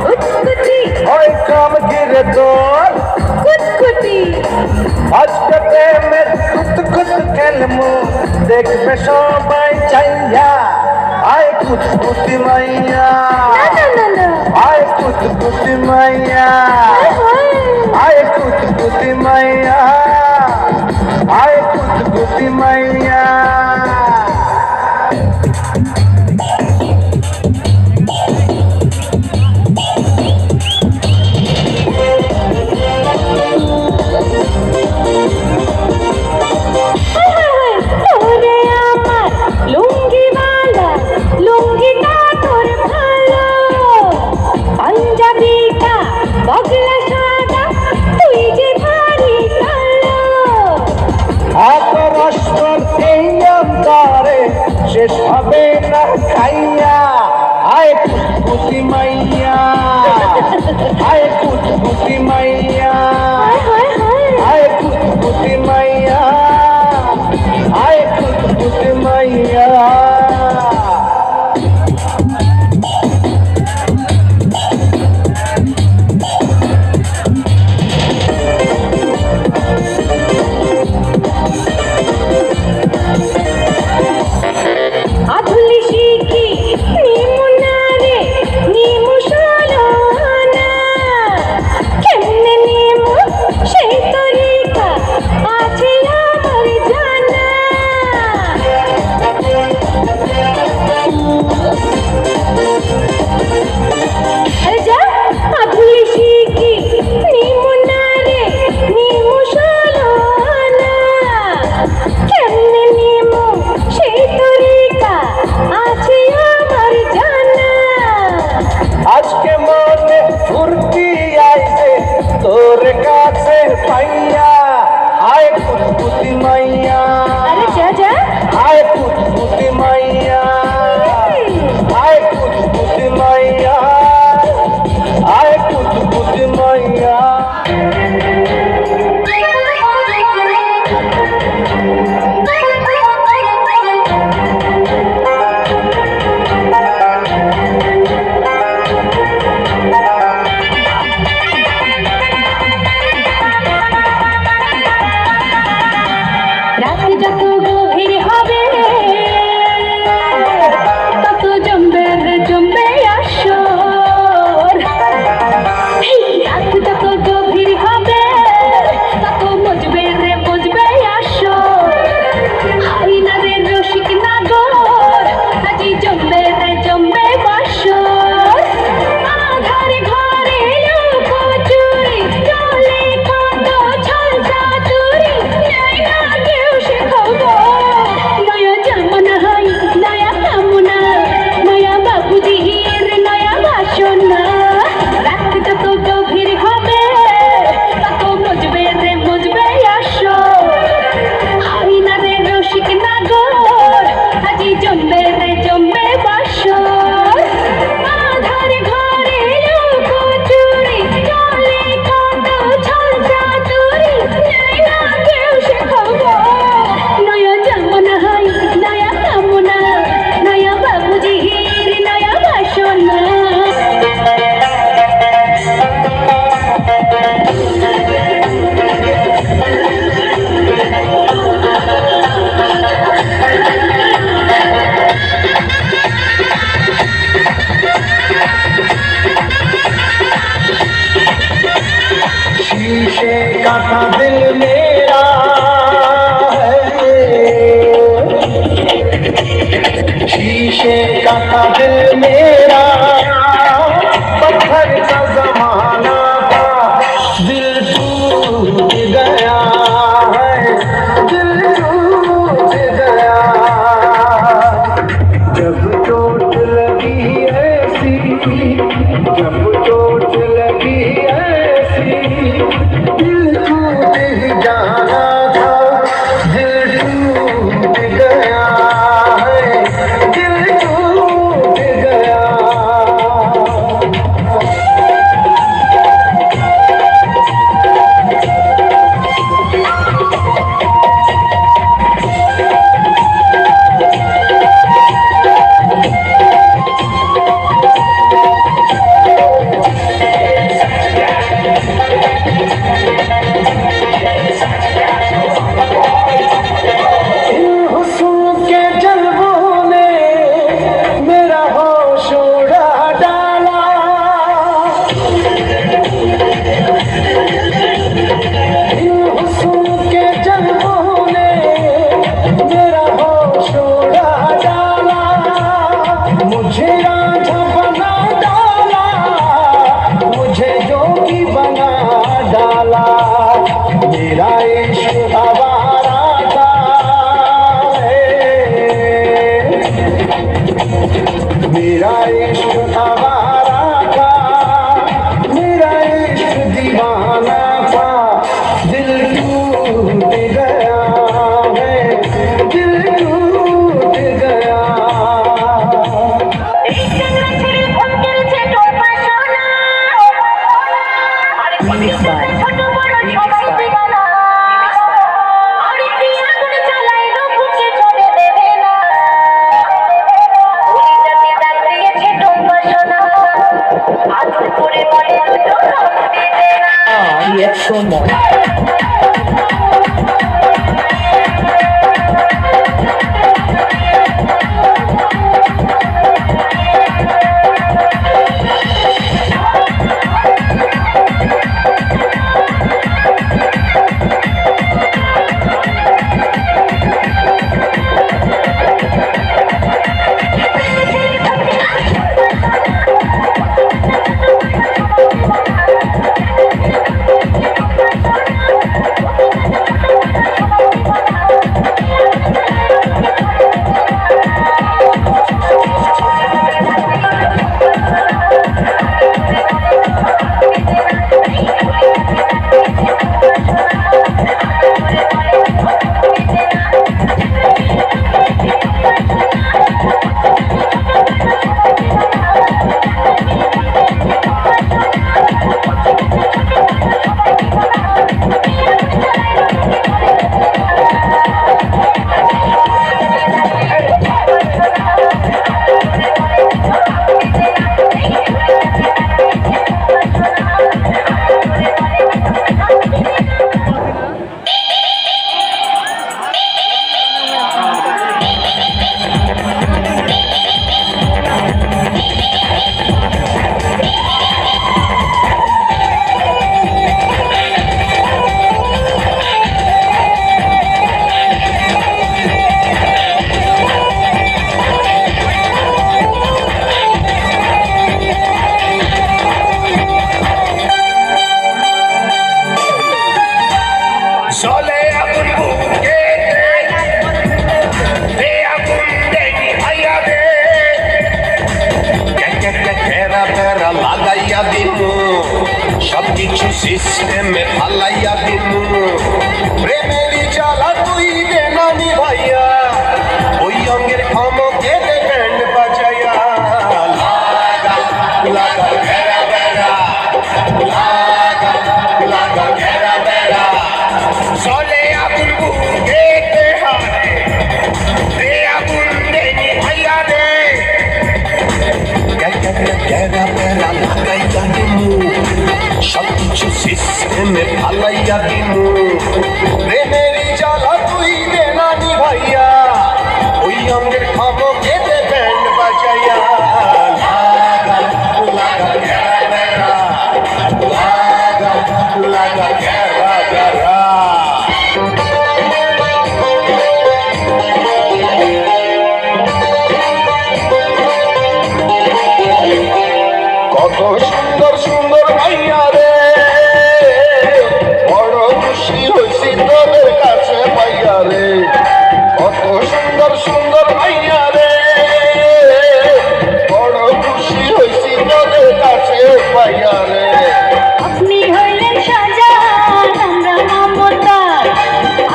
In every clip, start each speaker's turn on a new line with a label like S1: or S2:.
S1: কুতকুতি
S2: ওই কাম গিরে তোর
S1: কুতকুতি
S2: আজকে প্রেমের কুতকুত খেলমু দেখবে সবাই চাইয়া আয় কুতকুতি মাইয়া
S1: না না না
S2: আয় কুতকুতি মাইয়া
S1: হায়
S2: আয় কুতকুতি মাইয়া আয় কুতকুতি মাইয়া
S1: তোরে আমার লুঙ্গিওয়ালা লুঙ্গিটা তোর ভালো পাঞ্জাবিটা বগলা সাদা তুই যে ভারী কালো
S2: আতরস্তর এই অন্তরে শেষ হবে না খাইয়া আয় কুতকুতি মাইয়া আয় কুতকুতি মাইয়া
S1: হায় হায়
S2: আয় কুতকুতি মাইয়া আয় কুতকুতি মাইয়া
S1: আধুলি শিখি নিমুনারে নিমু সালানা কেমনে নিমু সেই তরিকা আছে আমার জানা আরে যা আধুলি শিখি নিমুনারে নিমু সালানা কেমনে নিমু সেই তরিকা আছে আমার জানা
S2: আজকে মনে ফুর্তি আইছে তোর কাছে পাইয়া আয় কুতকুতি মাইয়া
S1: আরে যা যা
S2: আয় কুতকুতি মাইয়া আয় কুতকুতি মাইয়া আয় কুতকুতি মাইয়া
S1: রাত যত গভীর হবে তত জমবে রে জমবে আসর রাত যত গভীর হবে তত মজবে রে মজবে আসর হাই না রে রসিক নাগর আজি জমবে রে জমবে বাসর আধার ঘরে লুকোচুরি চলে কত ছল চাতুরি নাই না কেউ সে খবর নয়া জামানা হাই নয়া কামনা নয়া বাবুজি হির নয়া বাসনা রাত যত গভীর হবে তত মজবে রে মজবে আসর হাই না রে রসিক নাগর আজি জমবে রে জমবে বাসর আধার ঘরে লুকোচুরি চলে কত ছল চাতুরি নাই না কেউ সে খবর নয়া জামানা হাই নয়া কামনা নয়া বাবুজি হির নয়া বাসনা
S2: शीशे का था दिल मेरा है शीशे का था दिल मेरा पत्थर का जमाना था दिल टूट गया है दिल टूट गया जब चोट लगी ऐसी जब चोट लगी ऐसी दिल टूट ही जाना था दिल टूट गया है दिल टूट गया
S1: আদর করে বলে দুটো
S2: এক সময় সবকিছু সিস্টেমে ফালাইয়া দিমু প্রেমেরই জ্বালা তুই দে নানি ভাইয়া ওই অঙ্গের ক্ষমকে দে ব্যান্ড বাজাইয়া লাগা লাগা ঘেরা বেড়া লাগা লাগা ঘেরা বেড়া চলে আগুন বুকে হারে রে আগুন দেনি ভাইয়া রে ঘেরা বেড়া লাগাইয়া দিমু সবকিছু সিস্টেমে ফালাইয়া দিমু প্রেমেরই জ্বালা তুই দে নানি ভাইয়া ওই অঙ্গের ক্ষমকে দে ব্যান্ড বাজাইয়া লাগা লাগা ঘেরা বেড়া লাগা লাগা ঘেরা বেড়া কত সুন্দর সুন্দর ভাইয়া রে বড় খুশি হয়েছি তোদের কাছে পাইয়া রে কত সুন্দর সুন্দর ভাইয়া রে বড় খুশি হয়েছি তোদের কাছে পাইয়া রে
S1: আপনি হইলেন শাহজাহান আমরা মমতাজ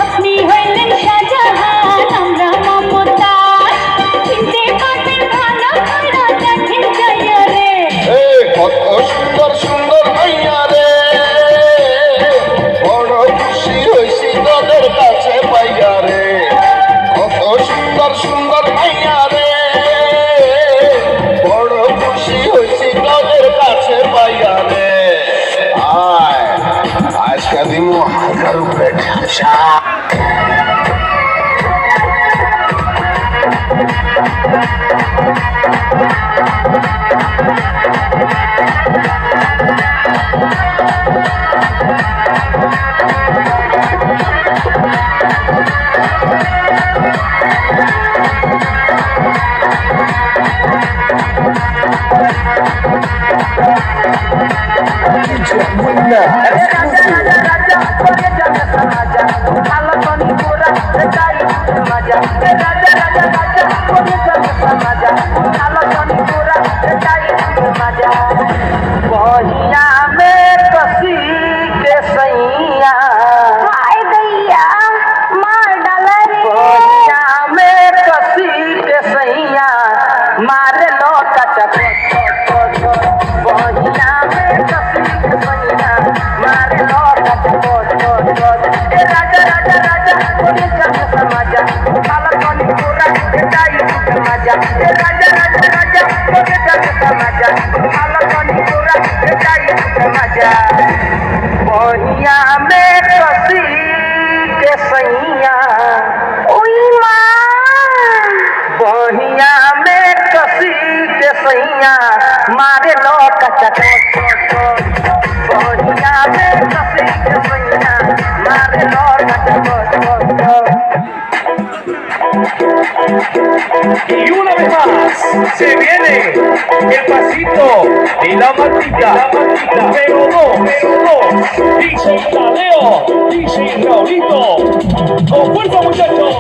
S1: আপনি হইলেন শাহজাহান আমরা মমতাজ চিনতে পারবেন ভালো করে দেখেন যাইয়া রে
S2: কত সুন্দর সুন্দর ভাইয়া রে বড় খুশি হয়েছি তোদের কাছে পাইয়া রে কত সুন্দর সুন্দর ভাইয়া রে বড় খুশি হয়েছি তোদের কাছে পাইয়া রে আয় আজকে দিমু হালকার উপরে ঢাসা
S3: मारे लौटा चपट बहिया में कसी बहिया मारे लौटा चपट ए राजा राजा राजा कोनी जग समाजा काला कोनी पूरा जाई समाजा ए राजा राजा राजा कोनी जग समाजा काला कोनी पूरा cacha, Boñame, cosita, sueña, mare, lor, cacha,
S4: Y una vez más, se viene el pasito y la matita, pero no, dice Tadeo, dice Raulito, con fuerza muchachos,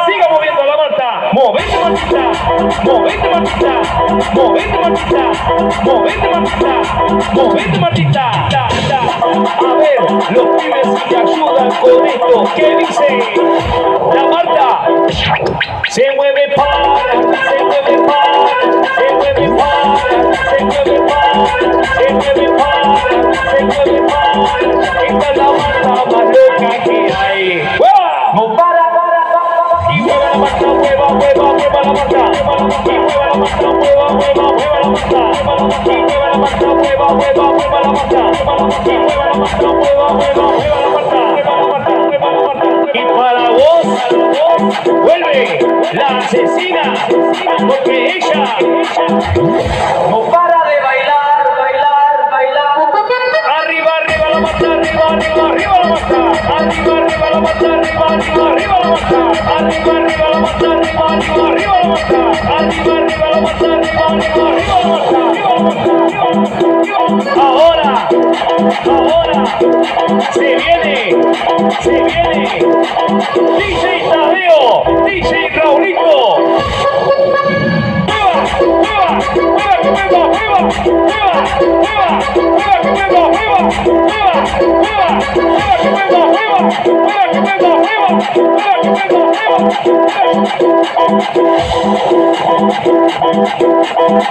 S4: siga moviendo la Marta, movete Martita, movete Martita, movete Martita, movete Martita, movete Martita, a ver, los pibes que ayudan con esto, ¿qué dice? La Marta se mueve para, se mueve para, se mueve para, se mueve para, se mueve para, se mueve para. Esta es la Marta más loca que hay. ¡Mueva! No para. Y mueva la Marta, mueva la Marta. Y mueva la Marta, mueva la Marta. Y mueva la Marta, mueva la Marta. Y mueva la Marta, mueva la Marta. Y para vos, vuelve la asesina, porque ella no para de bailar. Arriba la Marta, arriba la Marta. Arriba la Marta, arriba la Marta. Arriba la Marta, arriba la Marta. Arriba la Marta. Ahora, se viene, DJ Tadeo, DJ Raulito.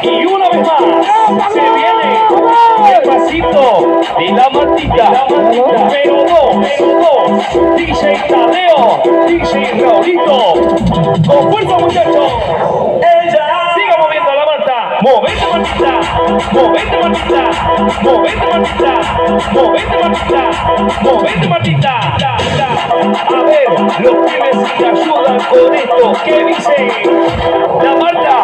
S4: Y una vez más, se viene el pasito de la Martita, pero no, DJ Tadeo, DJ Raulito, con fuerza muchachos, siga moviendo a la Marta, movete Martita, movete Martita, movete Martita, movete Martita, movete Martita, a ver, los pibes que ayudan con esto, ¿qué dice? La Marta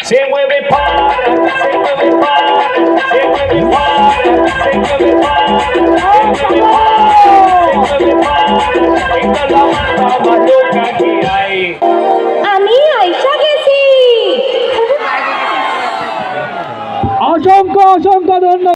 S4: se mueve para, se mueve para, se mueve para, se mueve para, se mueve para, se mueve para. Esta es la Marta más loca que hay.
S1: আমি আইসা গেছি
S4: অসংখ্য ধন্যবাদ।